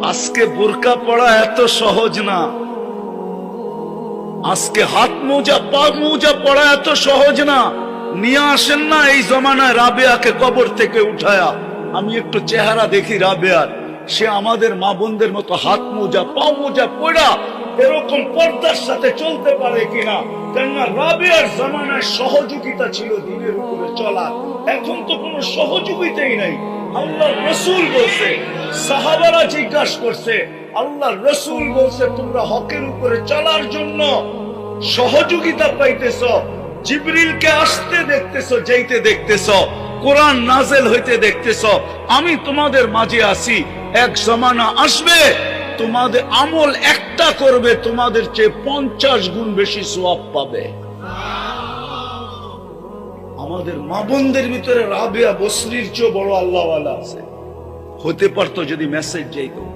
আজকে বোরকা পড়া এত সহজ না, আজকে হাত মোজা পা মোজা পড়া এত সহজ না। নিয়ে আসেন না এই জমানায় রাবেয়াকে কবর থেকে উঠায়া, আমি একটু চেহারা দেখি রাবেয়ার, সে আমাদের মা বোনদের মতো হাত মোজা পা মোজা পড়া এরকম পর্দার সাথে চলতে পারে কিনা। কেননা রাবেয়ার জমানায় সহযোগিতা ছিল দিনের উপরে চলা, এখন তো কোনো সহযোগিতাই নাই। আল্লাহ রসুল বলছে, সাহাবারা জিজ্ঞাসা করছে, আল্লাহ রসুল বলছে তোমরা হকের উপরে চলার জন্য সহযোগিতা পাইতেছ, জিবরিলকে আসতে দেখতেছ, যাইতে দেখতেছ, কোরআন নাজেল হইতে দেখতেছ, আমি তোমাদের মাঝে আছি। এক জমানা আসবে তোমাদের আমল একটা করবে, তোমাদের চেয়ে 50 গুণ বেশি সওয়াব পাবে। আমাদের মা বোনদের ভিতরে রাবেয়া বসরির চেয়ে বড় আল্লাহওয়ালা আছে, হতে পারতো যদি মেসেজ যাইতো।